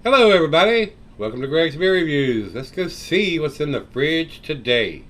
Hello everybody, welcome to Gregsbeerreviews. Let's go see what's in the fridge today.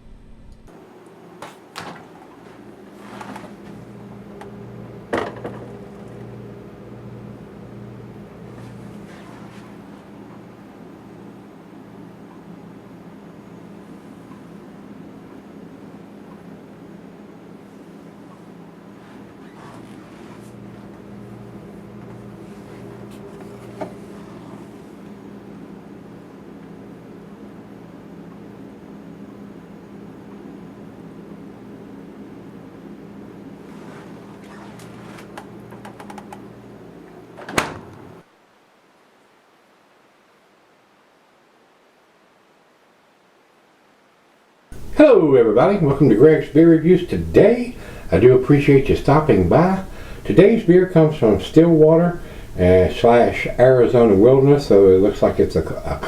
Hello everybody, welcome to Gregsbeerreviews. Today, I do appreciate you stopping by. Today's beer comes from Stillwater slash Arizona Wilderness, so it looks like it's a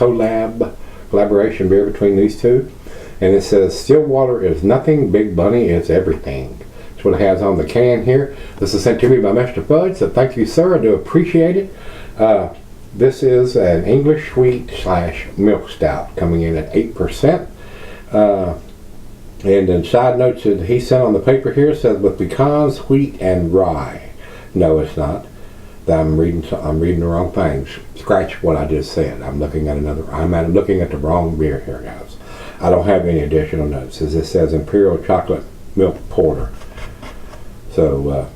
collaboration beer between these two. And it says, Stillwater is nothing, Big Bunny is everything. That's what it has on the can here. This is sent to me by Mr. Fudge, so thank you sir, I do appreciate it. This is an English sweet slash milk stout coming in at 8%. And then side notes that he sent on the paper here says with pecans, wheat, and rye. No, it's not. I'm reading the wrong things. Scratch what I just said. I'm looking at the wrong beer here, guys. I don't have any additional notes. As it says, Imperial Chocolate Milk Porter. So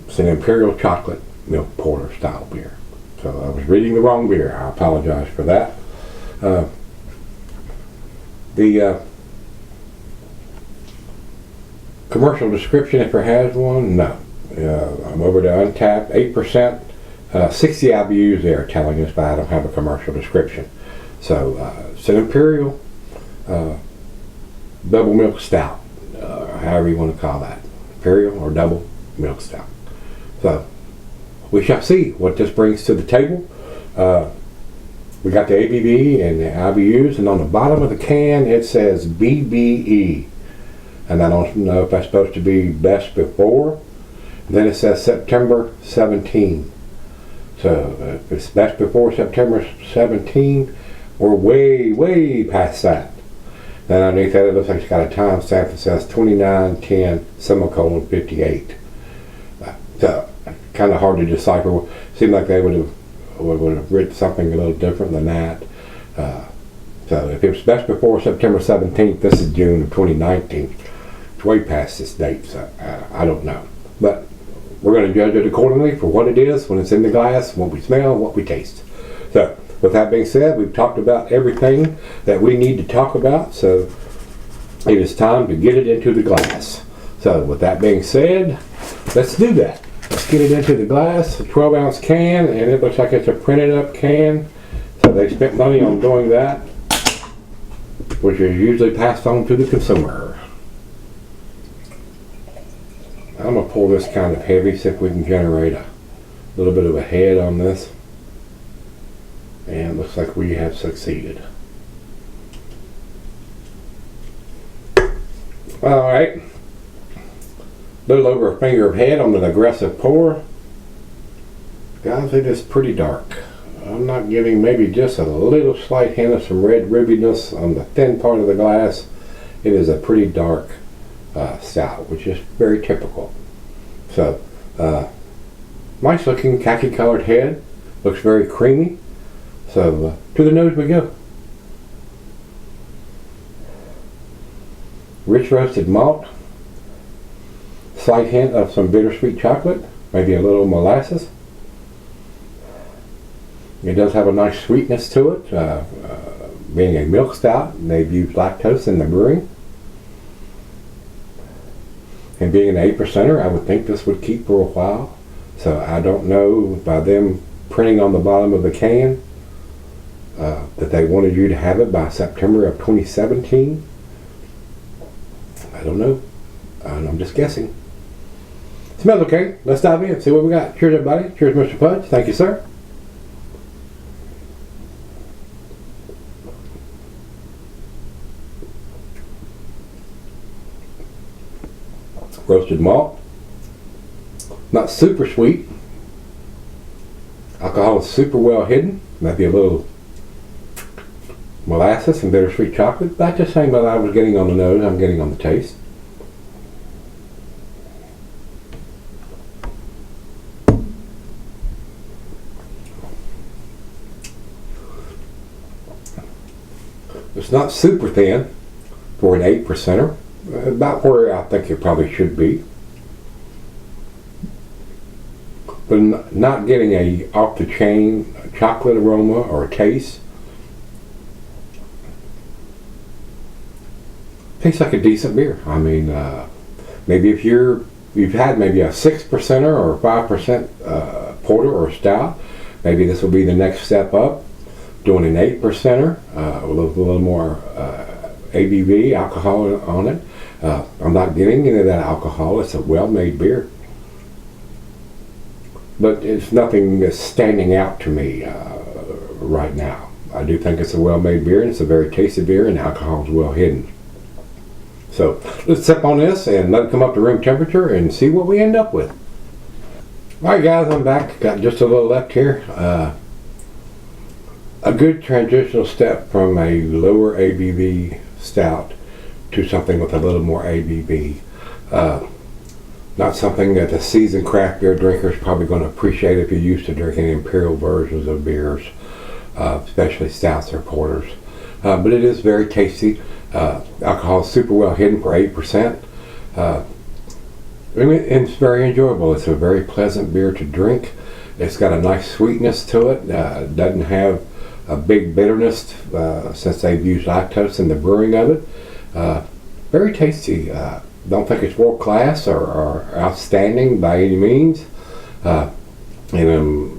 it's an Imperial Chocolate Milk Porter style beer. So I was reading the wrong beer. I apologize for that. The commercial description, if there has one, no. I'm over to Untapped, 8%, 60 IBUs there telling us, but I don't have a commercial description. So it's an Imperial double milk stout, however you want to call that, Imperial or double milk stout. So we shall see what this brings to the table. We got the ABV and the IBUs, and on the bottom of the can it says BBE, and I don't know if that's supposed to be best before. And then it says September 17. So if it's best before September 17, we're way past that. Then underneath that it looks like it's got a time stamp that says 29/10/58. So kind of hard to decipher. Seemed like they would have written something a little different than that. So if it was best before September 17th, this is June of 2019. It's way past this date, so I don't know. But we're going to judge it accordingly for what it is when it's in the glass, what we smell, what we taste. So with that being said, we've talked about everything that we need to talk about, so it is time to get it into the glass. So with that being said, let's do that. Let's get it into the glass, a 12-ounce can, and it looks like it's a printed up can. So they spent money on doing that, which is usually passed on to the consumer. I'm going to pull this kind of heavy, see if we can generate a little bit of a head on this. And it looks like we have succeeded. Alright. A little over a finger of head on an aggressive pour. Guys, it is pretty dark. I'm not getting maybe just a little slight hint of some red rubbiness on the thin part of the glass. It is a pretty dark stout, which is very typical. So, nice looking khaki colored head. Looks very creamy. So, to the nose we go. Rich roasted malt. Slight hint of some bittersweet chocolate, maybe a little molasses. It does have a nice sweetness to it. Being a milk stout, they've used lactose in the brewing. And being an 8%er, I would think this would keep for a while. So I don't know, by them printing on the bottom of the can, that they wanted you to have it by September of 2017. I don't know. I'm just guessing. Smells okay. Let's dive in and see what we got. Cheers, everybody. Cheers, Mr. Fudge. Thank you, sir. Roasted malt. Not super sweet. Alcohol is super well hidden. Maybe a little molasses and bittersweet chocolate. About the same that I was getting on the nose, I'm getting on the taste. It's not super thin for an 8%er. About where I think it probably should be. But not getting a off the chain chocolate aroma or taste. Tastes like a decent beer. I mean, maybe if you've had maybe a 6%er or 5% porter or stout, maybe this will be the next step up. Doing an 8%er, a little more ABV alcohol on it. I'm not getting into that alcohol. It's a well-made beer, but it's nothing that's standing out to me right now. I do think it's a well-made beer, and it's a very tasty beer, and the alcohol is well hidden. So let's sip on this and let it come up to room temperature and see what we end up with. All right, guys, I'm back. Got just a little left here. A good transitional step from a lower ABV stout to something with a little more ABV. Not something that the seasoned craft beer drinker is probably going to appreciate if you're used to drinking imperial versions of beers, especially stouts or porters. But it is very tasty. Alcohol is super well hidden for 8%. It's very enjoyable. It's a very pleasant beer to drink. It's got a nice sweetness to it. Doesn't have a big bitterness since they've used lactose in the brewing of it. Very tasty. Don't think it's world class or outstanding by any means. And I'm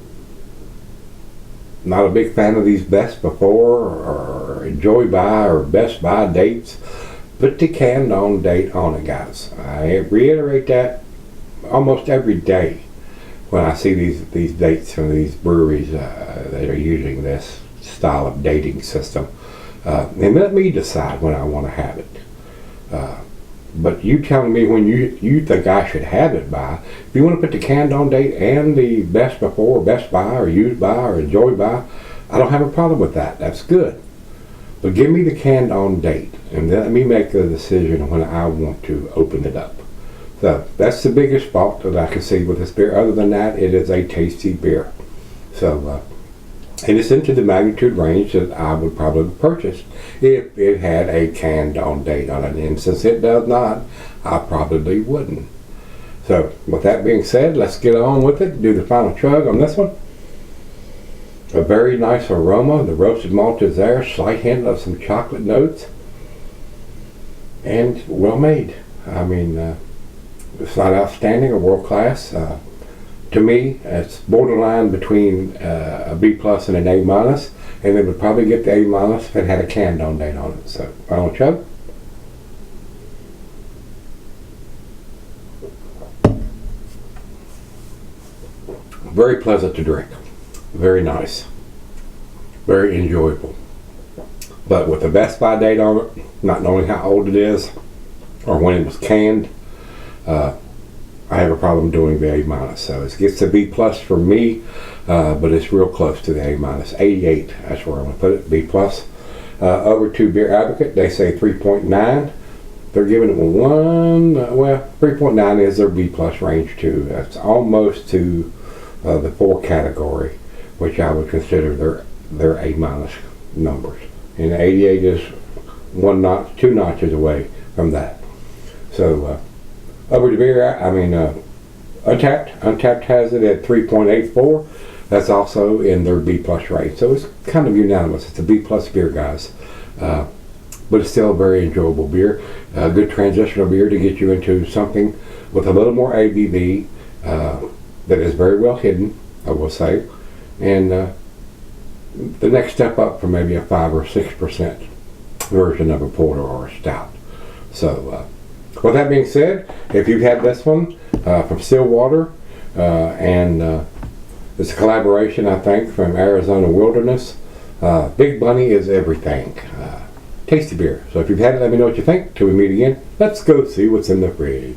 not a big fan of these best before or enjoy by or best by dates. Put the canned on date on it, guys. I reiterate that almost every day when I see these dates from these breweries that are using this style of dating system. And let me decide when I want to have it. But you telling me when you think I should have it by, if you want to put the canned on date and the best before, best by, or used by, or enjoyed by, I don't have a problem with that. That's good. But give me the canned on date and let me make the decision when I want to open it up. So that's the biggest fault that I can see with this beer. Other than that, it is a tasty beer. So, and it's into the magnitude range that I would probably purchase if it had a canned on date on it. And since it does not, I probably wouldn't. So with that being said, let's get on with it. Do the final chug on this one. A very nice aroma. The roasted malt is there. Slight hint of some chocolate notes. And well made. I mean, it's not outstanding or world class. To me, it's borderline between a B plus and an A minus, and it would probably get the A minus if it had a canned on date on it. So, final chug. Very pleasant to drink. Very nice. Very enjoyable. But with the best by date on it, not knowing how old it is or when it was canned, I have a problem doing the A minus. So it gets a B plus for me, but it's real close to the A minus. 88, that's where I'm going to put it, B plus. Over to Beer Advocate, they say 3.9. They're giving it 3.9 is their B plus range too. That's almost to the 4 category, which I would consider their A minus numbers. And 88 is 2 notches away from that. So over to Beer, Untapped has it at 3.84. That's also in their B plus range. So it's kind of unanimous. It's a B plus beer, guys. But it's still a very enjoyable beer. A good transitional beer to get you into something with a little more ABV that is very well hidden, I will say. And the next step up from maybe a 5 or 6% version of a porter or a stout. So with that being said, if you've had this one from Stillwater, and it's a collaboration, I think, from Arizona Wilderness. Big Bunny is everything. Tasty beer. So if you've had it, let me know what you think. Till we meet again, let's go see what's in the fridge.